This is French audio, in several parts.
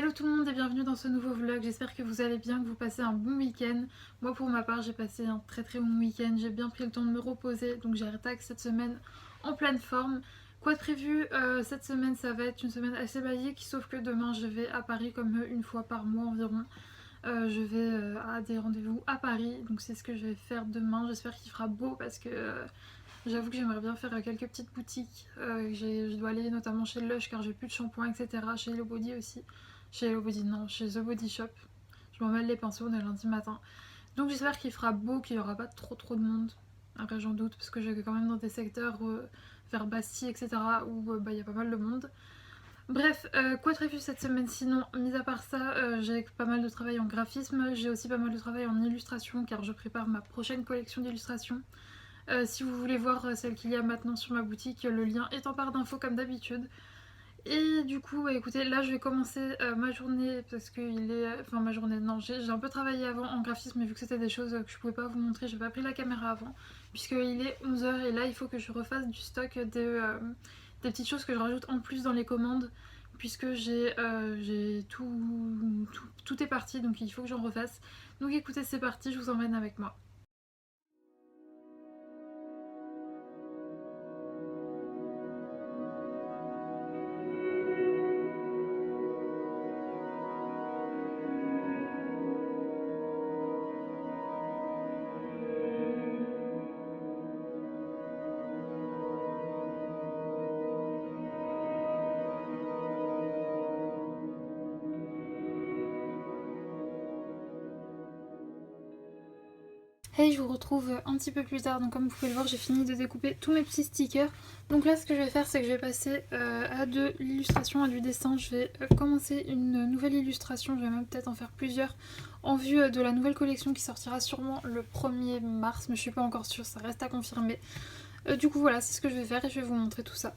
Hello tout le monde et bienvenue dans ce nouveau vlog, j'espère que vous allez bien, que vous passez un bon week-end. Moi pour ma part j'ai passé un très bon week-end, j'ai bien pris le temps de me reposer, donc j'ai attaqué cette semaine en pleine forme. Quoi de prévu cette semaine? Ça va être une semaine assez basique, sauf que demain je vais à Paris comme une fois par mois environ. Je vais à des rendez-vous à Paris, donc c'est ce que je vais faire demain. J'espère qu'il fera beau parce que j'avoue que j'aimerais bien faire quelques petites boutiques. Je dois aller notamment chez Lush car j'ai plus de shampoing, etc. Chez Hello Body aussi. Chez Hello Body, non, chez The Body Shop. Je m'en mêle les pinceaux, on est lundi matin. Donc j'espère qu'il fera beau, qu'il n'y aura pas trop de monde. Après j'en doute parce que je vais quand même dans des secteurs vers Bastille, etc. où il y a pas mal de monde. Bref, quoi de prévu cette semaine sinon? Mis à part ça, j'ai pas mal de travail en graphisme, j'ai aussi pas mal de travail en illustration car je prépare ma prochaine collection d'illustrations. Si vous voulez voir celle qu'il y a maintenant sur ma boutique, le lien est en barre d'infos comme d'habitude. Et du coup, écoutez, là je vais commencer ma journée parce que il est... Enfin ma journée, non, j'ai un peu travaillé avant en graphisme mais vu que c'était des choses que je pouvais pas vous montrer, j'ai pas pris la caméra avant. Puisqu'il est 11 h et là il faut que je refasse du stock des petites choses que je rajoute en plus dans les commandes. Puisque j'ai tout est parti donc il faut que j'en refasse. Donc écoutez, c'est parti, je vous emmène avec moi. Hey, je vous retrouve un petit peu plus tard, donc comme vous pouvez le voir j'ai fini de découper tous mes petits stickers. Donc là ce que je vais faire c'est que je vais passer à de l'illustration, à du dessin. Je vais commencer une nouvelle illustration, je vais même peut-être en faire plusieurs en vue de la nouvelle collection qui sortira sûrement le 1er mars, mais je suis pas encore sûre, ça reste à confirmer. Du coup voilà, c'est ce que je vais faire et je vais vous montrer tout ça.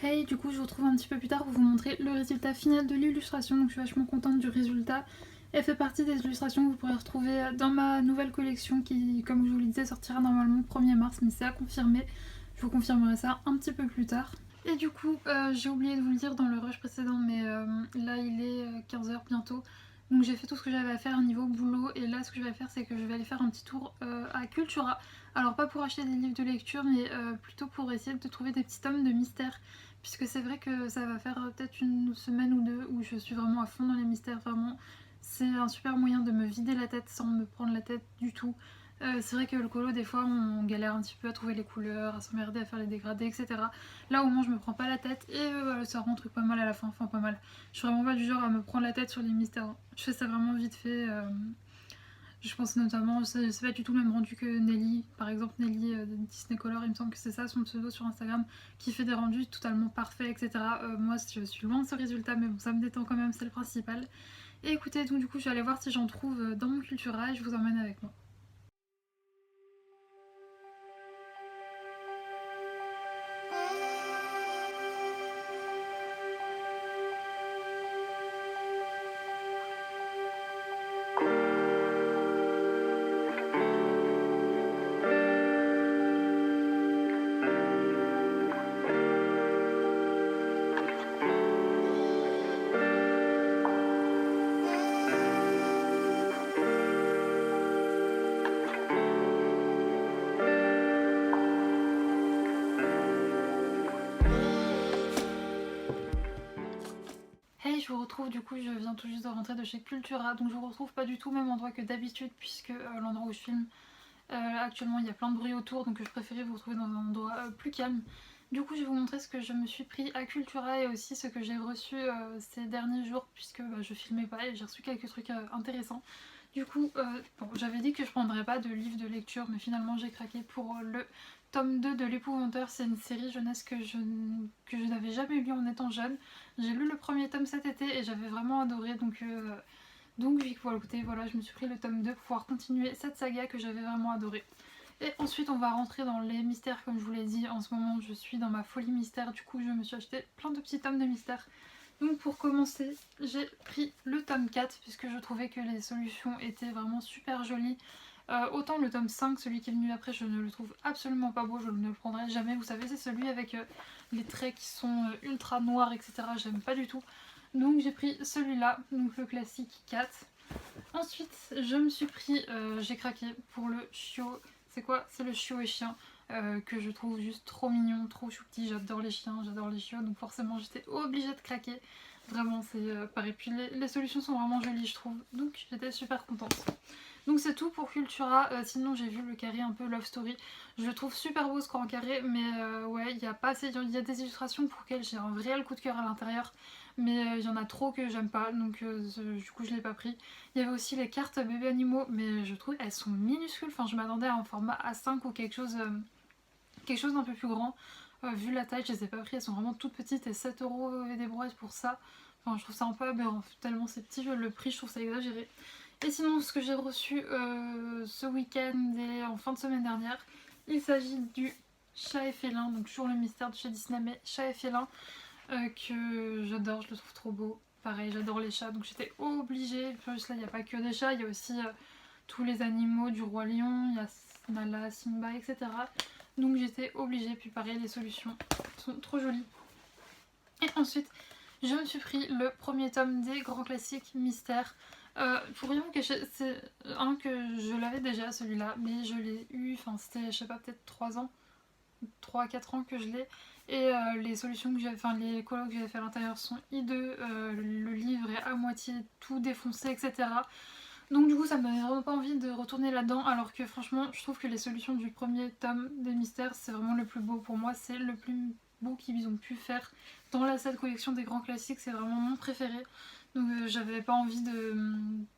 Hey, du coup je vous retrouve un petit peu plus tard pour vous montrer le résultat final de l'illustration, donc je suis vachement contente du résultat. Elle fait partie des illustrations que vous pourrez retrouver dans ma nouvelle collection qui, comme je vous le disais, sortira normalement le 1er mars, mais c'est à confirmer. Je vous confirmerai ça un petit peu plus tard. Et du coup, j'ai oublié de vous le dire dans le rush précédent, mais là il est 15 h bientôt. Donc j'ai fait tout ce que j'avais à faire au niveau boulot, et là ce que je vais faire c'est que je vais aller faire un petit tour à Cultura. Alors pas pour acheter des livres de lecture, mais plutôt pour essayer de trouver des petits tomes de mystères. Puisque c'est vrai que ça va faire peut-être une semaine ou deux où je suis vraiment à fond dans les mystères, vraiment. C'est un super moyen de me vider la tête sans me prendre la tête du tout. C'est vrai que le colo, des fois, on galère un petit peu à trouver les couleurs, à s'emmerder, à faire les dégradés, etc. Là, au moins, je me prends pas la tête et ça rend le truc pas mal à la fin. Enfin, pas mal. Je suis vraiment pas du genre à me prendre la tête sur les mystères. Je fais ça vraiment vite fait. Je pense notamment, c'est pas du tout le même rendu que Nelly, par exemple Nelly de Disney Color, il me semble que c'est ça son pseudo sur Instagram, qui fait des rendus totalement parfaits, etc. Moi je suis loin de ce résultat, mais bon, ça me détend quand même, c'est le principal. Et écoutez, donc du coup je vais aller voir si j'en trouve dans mon Cultura et je vous emmène avec moi. je vous retrouve, du coup je viens tout juste de rentrer de chez Cultura, donc je vous retrouve pas du tout au même endroit que d'habitude puisque l'endroit où je filme actuellement il y a plein de bruit autour, donc je préférais vous retrouver dans un endroit plus calme. Du coup je vais vous montrer ce que je me suis pris à Cultura et aussi ce que j'ai reçu ces derniers jours puisque je filmais pas et j'ai reçu quelques trucs intéressants. Du coup, bon, j'avais dit que je prendrais pas de livre de lecture, mais finalement j'ai craqué pour le tome 2 de L'Épouvanteur. C'est une série jeunesse que je n'avais jamais lu en étant jeune. J'ai lu le premier tome cet été et j'avais vraiment adoré, donc voilà, écoutez, voilà, je me suis pris le tome 2 pour pouvoir continuer cette saga que j'avais vraiment adorée. Et ensuite on va rentrer dans les mystères, comme je vous l'ai dit. En ce moment je suis dans ma folie mystère, du coup je me suis acheté plein de petits tomes de mystères. Donc pour commencer, j'ai pris le tome 4 puisque je trouvais que les solutions étaient vraiment super jolies. Autant le tome 5, celui qui est venu après, je ne le trouve absolument pas beau, je ne le prendrai jamais. Vous savez, c'est celui avec les traits qui sont ultra noirs, etc. J'aime pas du tout. Donc j'ai pris celui-là, donc le classique 4. Ensuite, je me suis pris, j'ai craqué pour le chiot. C'est quoi? C'est le chiot et chien. Que je trouve juste trop mignon, trop chou petit. J'adore les chiens, j'adore les chiots, donc forcément j'étais obligée de craquer. Vraiment, c'est pareil. Puis les solutions sont vraiment jolies, je trouve, donc j'étais super contente. Donc c'est tout pour Cultura. Sinon j'ai vu le carré un peu Love Story. Je le trouve super beau ce grand carré, mais ouais, il y a pas assez, il y a des illustrations pour lesquelles j'ai un réel coup de cœur à l'intérieur. Mais il y en a trop que j'aime pas, donc du coup je l'ai pas pris. Il y avait aussi les cartes bébés animaux, mais je trouve elles sont minuscules. Enfin je m'attendais à un format A5 ou quelque chose d'un peu plus grand. Vu la taille, je les ai pas pris, elles sont vraiment toutes petites et 7€ et des brouettes pour ça. Enfin je trouve ça un peu aberrant, tellement c'est petit, le prix je trouve ça exagéré. Et sinon ce que j'ai reçu ce week-end et en fin de semaine dernière, il s'agit du Chat et Félin, donc toujours le mystère de chez Disney, mais Chat et Félin que j'adore, je le trouve trop beau. Pareil, j'adore les chats, donc j'étais obligée. Plus là, il n'y a pas que des chats, il y a aussi tous les animaux du Roi Lion, il y a Nala, Simba, etc. Donc j'étais obligée, puis pareil, les solutions sont trop jolies. Et ensuite, je me suis pris le premier tome des grands classiques mystères. Pour rien vous cacher, c'est un que je l'avais déjà celui-là, mais je l'ai eu, enfin c'était je sais pas, peut-être 3 ans, 3 à 4 ans que je l'ai. Et les solutions que j'avais, enfin les colos que j'avais fait à l'intérieur sont hideux, le livre est à moitié tout défoncé, etc. Donc du coup ça me donnait vraiment pas envie de retourner là-dedans, alors que franchement je trouve que les solutions du premier tome des mystères c'est vraiment le plus beau pour moi, c'est le plus beau qu'ils ont pu faire dans cette collection des grands classiques, c'est vraiment mon préféré. Donc j'avais pas envie de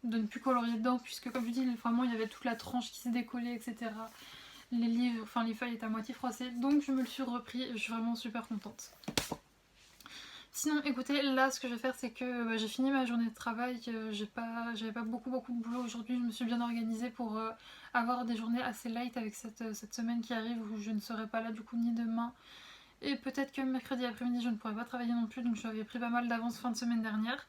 ne plus colorier dedans puisque comme je dis vraiment il y avait toute la tranche qui s'est décollée, etc. Les livres, enfin les feuilles étaient à moitié froissées, donc je me le suis repris et je suis vraiment super contente. Sinon écoutez, là ce que je vais faire c'est que j'ai fini ma journée de travail, j'avais pas beaucoup de boulot aujourd'hui, je me suis bien organisée pour avoir des journées assez light avec cette semaine qui arrive où je ne serai pas là du coup ni demain. Et peut-être que mercredi après-midi je ne pourrai pas travailler non plus, donc j'avais pris pas mal d'avance fin de semaine dernière.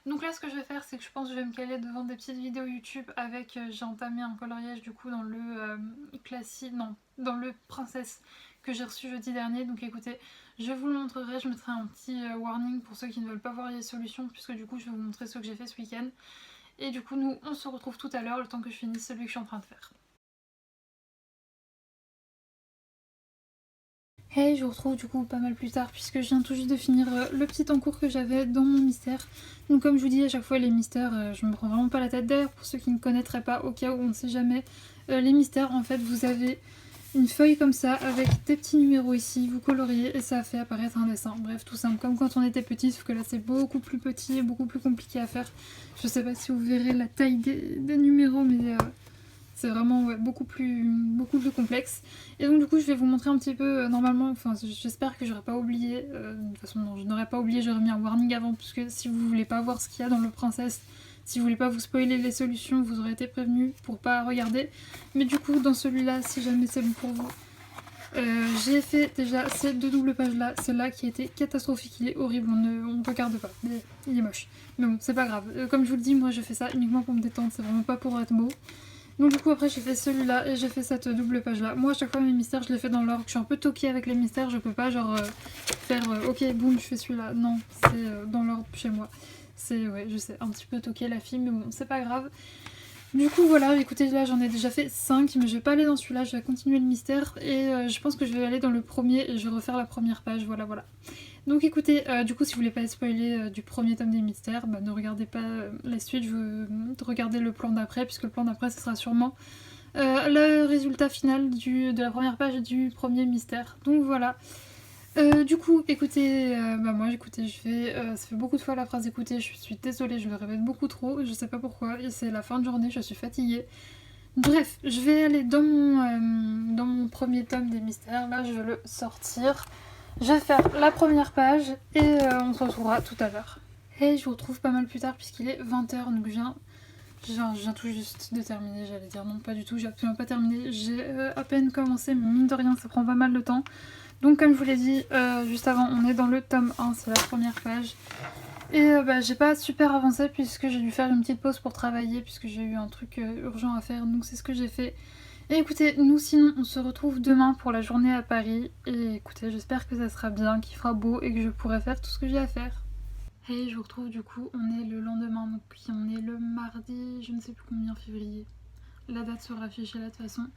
Donc là ce que je vais faire c'est que je pense que je vais me caler devant des petites vidéos YouTube avec, j'ai entamé un coloriage du coup dans le classique, non, dans le princesse que j'ai reçu jeudi dernier. Donc écoutez, je vous le montrerai, je mettrai un petit warning pour ceux qui ne veulent pas voir les solutions puisque du coup je vais vous montrer ce que j'ai fait ce week-end. Et du coup nous on se retrouve tout à l'heure le temps que je finisse celui que je suis en train de faire. Hey, je vous retrouve du coup pas mal plus tard puisque je viens tout juste de finir le petit encours que j'avais dans mon mystère. Donc comme je vous dis à chaque fois les mystères, je me prends vraiment pas la tête. D'ailleurs pour ceux qui ne connaîtraient pas, au cas où on ne sait jamais, les mystères en fait vous avez une feuille comme ça avec des petits numéros ici, vous coloriez et ça fait apparaître un dessin. Bref, tout simple comme quand on était petit, sauf que là c'est beaucoup plus petit et beaucoup plus compliqué à faire. Je sais pas si vous verrez la taille des numéros mais... c'est vraiment beaucoup plus complexe. Et donc du coup je vais vous montrer un petit peu, normalement, enfin j'espère que j'aurais pas oublié, de toute façon non je n'aurais pas oublié, j'aurais mis un warning avant, puisque si vous voulez pas voir ce qu'il y a dans le princesse, si vous voulez pas vous spoiler les solutions, vous aurez été prévenu pour pas regarder. Mais du coup dans celui-là, si jamais c'est bon pour vous, j'ai fait déjà ces 2 doubles pages là, celle-là qui était catastrophique, il est horrible, on ne regarde pas, mais il est moche. Mais bon c'est pas grave, comme je vous le dis, moi je fais ça uniquement pour me détendre, c'est vraiment pas pour être beau. Donc du coup après j'ai fait celui-là et j'ai fait cette double page là. Moi à chaque fois mes mystères je les fais dans l'ordre. Je suis un peu toquée avec les mystères, je peux pas genre faire ok boum je fais celui-là. Non, c'est dans l'ordre chez moi. C'est ouais je sais, un petit peu toquée la fille mais bon c'est pas grave. Du coup voilà, écoutez là j'en ai déjà fait 5 mais je vais pas aller dans celui-là, je vais continuer le mystère et je pense que je vais aller dans le premier et je vais refaire la première page, voilà. Donc écoutez, du coup si vous voulez pas spoiler du premier tome des mystères, bah, ne regardez pas la suite, je veux regarder le plan d'après, puisque le plan d'après ce sera sûrement le résultat final de la première page du premier mystère. Donc voilà. Du coup, écoutez, bah moi écoutez, ça fait beaucoup de fois la phrase écoutez, je suis désolée, je le répète beaucoup trop, je sais pas pourquoi, et c'est la fin de journée, je suis fatiguée. Bref, je vais aller dans mon premier tome des mystères, là je vais le sortir. Je vais faire la première page et on se retrouvera tout à l'heure. Et je vous retrouve pas mal plus tard puisqu'il est 20h, donc je viens tout juste de terminer, j'allais dire non pas du tout, j'ai absolument pas terminé. J'ai à peine commencé, mais mine de rien ça prend pas mal de temps. Donc comme je vous l'ai dit juste avant, on est dans le tome 1, c'est la première page. Et bah, j'ai pas super avancé puisque j'ai dû faire une petite pause pour travailler puisque j'ai eu un truc urgent à faire, donc c'est ce que j'ai fait. Et écoutez, nous sinon on se retrouve demain pour la journée à Paris. Et écoutez, j'espère que ça sera bien, qu'il fera beau et que je pourrai faire tout ce que j'ai à faire. Et je vous retrouve du coup, on est le lendemain, donc on est le mardi, je ne sais plus combien février. La date sera affichée là de toute façon.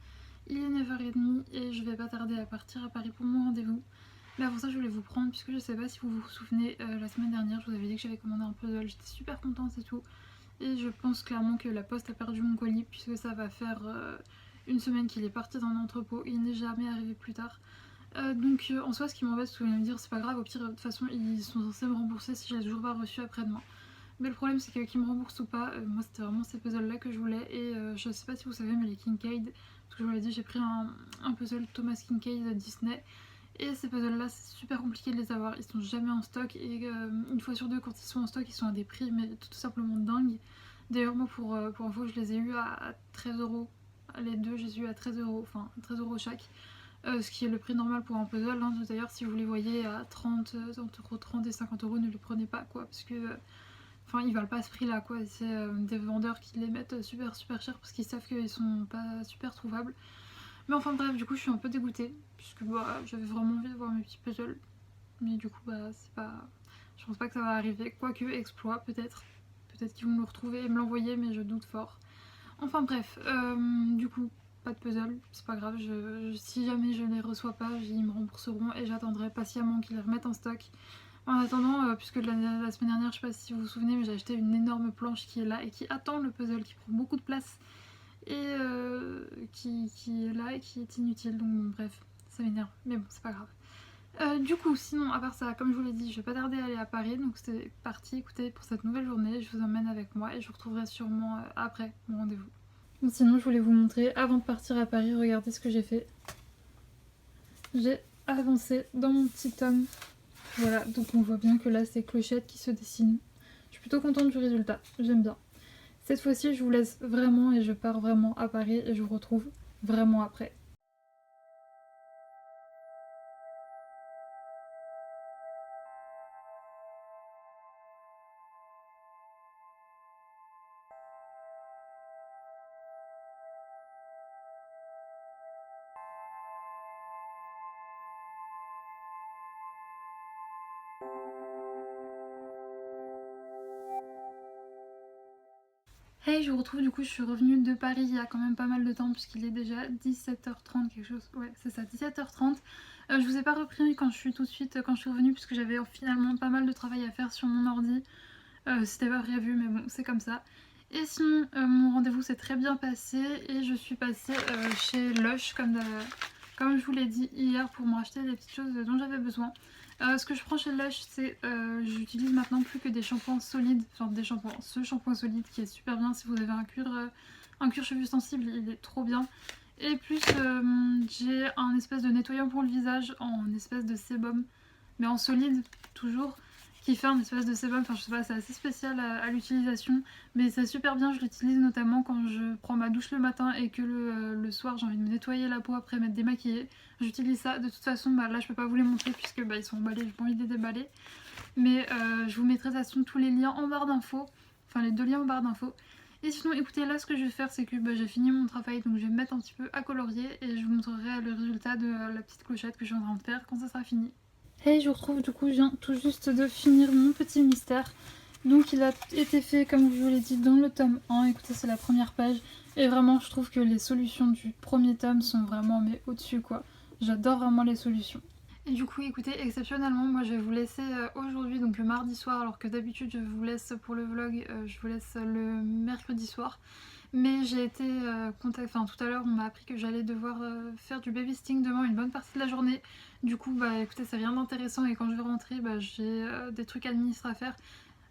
Il est 9h30 et je vais pas tarder à partir à Paris pour mon rendez-vous. Mais avant ça je voulais vous prendre puisque je sais pas si vous vous souvenez, la semaine dernière je vous avais dit que j'avais commandé un puzzle, j'étais super contente et tout. Et je pense clairement que la poste a perdu mon colis puisque ça va faire une semaine qu'il est parti dans l'entrepôt, il n'est jamais arrivé plus tard. Donc en soi ce qui m'embête, c'est que vous allez me dire c'est pas grave, au pire de toute façon ils sont censés me rembourser si je l'ai toujours pas reçu après-demain. Mais le problème c'est que qu'ils me remboursent ou pas, moi c'était vraiment ces puzzles là que je voulais. Et je sais pas si vous savez mais les Kincaid, parce que je vous l'ai dit j'ai pris un puzzle Thomas Kincaid Disney. Et ces puzzles là c'est super compliqué de les avoir, ils sont jamais en stock et une fois sur deux quand ils sont en stock ils sont à des prix mais tout simplement dingues. D'ailleurs moi pour info je les ai eu à 13€, les deux je les ai eu à 13€, enfin 13€ chaque. Ce qui est le prix normal pour un puzzle, hein. D'ailleurs si vous les voyez à 30, entre 30 et 50€, ne les prenez pas quoi, parce que enfin ils valent pas ce prix là quoi, c'est des vendeurs qui les mettent super cher parce qu'ils savent qu'ils sont pas super trouvables. Mais enfin bref, du coup je suis un peu dégoûtée puisque bah, j'avais vraiment envie de voir mes petits puzzles, mais du coup bah c'est pas, je pense pas que ça va arriver, quoique exploit peut-être qu'ils vont me le retrouver et me l'envoyer, mais je doute fort. Enfin bref, du coup pas de puzzle, c'est pas grave, si jamais je les reçois pas, ils me rembourseront et j'attendrai patiemment qu'ils les remettent en stock. En attendant, puisque la semaine dernière, je sais pas si vous vous souvenez, mais j'ai acheté une énorme planche qui est là et qui attend le puzzle, qui prend beaucoup de place et qui est là et qui est inutile. Donc bon, bref, ça m'énerve, mais bon, c'est pas grave. Du coup, sinon, à part ça, comme je vous l'ai dit, je vais pas tarder à aller à Paris, donc c'est parti, écoutez, pour cette nouvelle journée, je vous emmène avec moi et je vous retrouverai sûrement après mon rendez-vous. Bon, sinon, je voulais vous montrer, avant de partir à Paris, regardez ce que j'ai fait. J'ai avancé dans mon petit tome. Voilà, donc on voit bien que là c'est Clochette qui se dessine. Je suis plutôt contente du résultat, j'aime bien. Cette fois-ci je vous laisse vraiment et je pars vraiment à Paris et je vous retrouve vraiment après. Hey, je vous retrouve, du coup je suis revenue de Paris il y a quand même pas mal de temps puisqu'il est déjà 17h30 quelque chose, ouais c'est ça, 17h30. Je vous ai pas repris quand je suis revenue puisque j'avais finalement pas mal de travail à faire sur mon ordi. C'était pas prévu mais bon c'est comme ça. Et sinon mon rendez-vous s'est très bien passé et je suis passée chez Lush comme je vous l'ai dit hier pour me racheter des petites choses dont j'avais besoin. Ce que je prends chez Lush, c'est j'utilise maintenant plus que des shampoings solides, enfin des shampoings, ce shampoing solide qui est super bien si vous avez un cuir chevelu sensible, il est trop bien. Et plus j'ai un espèce de nettoyant pour le visage en espèce de sébum, mais en solide toujours, qui fait un espèce de sébum, enfin je sais pas, c'est assez spécial à l'utilisation, mais c'est super bien, je l'utilise notamment quand je prends ma douche le matin et que le soir j'ai envie de me nettoyer la peau après m'être démaquillée. J'utilise ça, de toute façon bah, là je peux pas vous les montrer puisque bah, ils sont emballés, j'ai pas envie de les déballer. Mais je vous mettrai de toute façon tous les liens en barre d'infos, enfin les deux liens en barre d'infos. Et sinon écoutez, là ce que je vais faire c'est que bah, j'ai fini mon travail, donc je vais me mettre un petit peu à colorier et je vous montrerai le résultat de la petite clochette que je suis en train de faire quand ça sera fini. Et je vous retrouve, du coup je viens tout juste de finir mon petit mystère. Donc il a été fait comme je vous l'ai dit dans le tome 1, écoutez c'est la première page. Et vraiment je trouve que les solutions du premier tome sont vraiment mais au-dessus quoi. J'adore vraiment les solutions. Et du coup écoutez, exceptionnellement moi je vais vous laisser aujourd'hui, donc le mardi soir, alors que d'habitude je vous laisse pour le vlog, je vous laisse le mercredi soir. Mais j'ai été contactée, enfin tout à l'heure on m'a appris que j'allais devoir faire du babysitting demain une bonne partie de la journée. Du coup bah écoutez, c'est rien d'intéressant et quand je vais rentrer bah, j'ai des trucs administratifs à faire.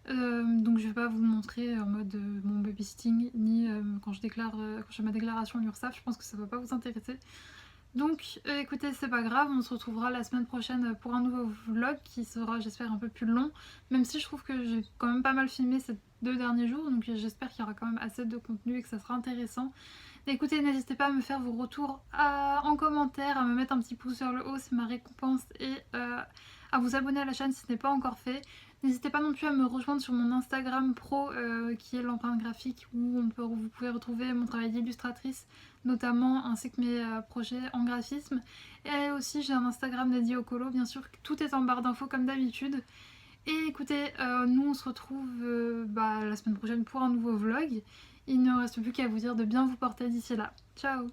Donc je vais pas vous montrer en mode mon babysitting ni quand je déclare, quand je fais ma déclaration à l'URSSAF, je pense que ça va pas vous intéresser. Donc écoutez, c'est pas grave, on se retrouvera la semaine prochaine pour un nouveau vlog qui sera, j'espère, un peu plus long, même si je trouve que j'ai quand même pas mal filmé ces 2 derniers jours, donc j'espère qu'il y aura quand même assez de contenu et que ça sera intéressant. Écoutez, n'hésitez pas à me faire vos retours en commentaire, à me mettre un petit pouce vers le haut, c'est ma récompense, et à vous abonner à la chaîne si ce n'est pas encore fait. N'hésitez pas non plus à me rejoindre sur mon Instagram pro qui est l'empreinte graphique, où vous pouvez retrouver mon travail d'illustratrice notamment, ainsi que mes projets en graphisme. Et aussi j'ai un Instagram dédié au colo, bien sûr, tout est en barre d'infos comme d'habitude. Et écoutez, nous on se retrouve la semaine prochaine pour un nouveau vlog. Il ne reste plus qu'à vous dire de bien vous porter d'ici là. Ciao!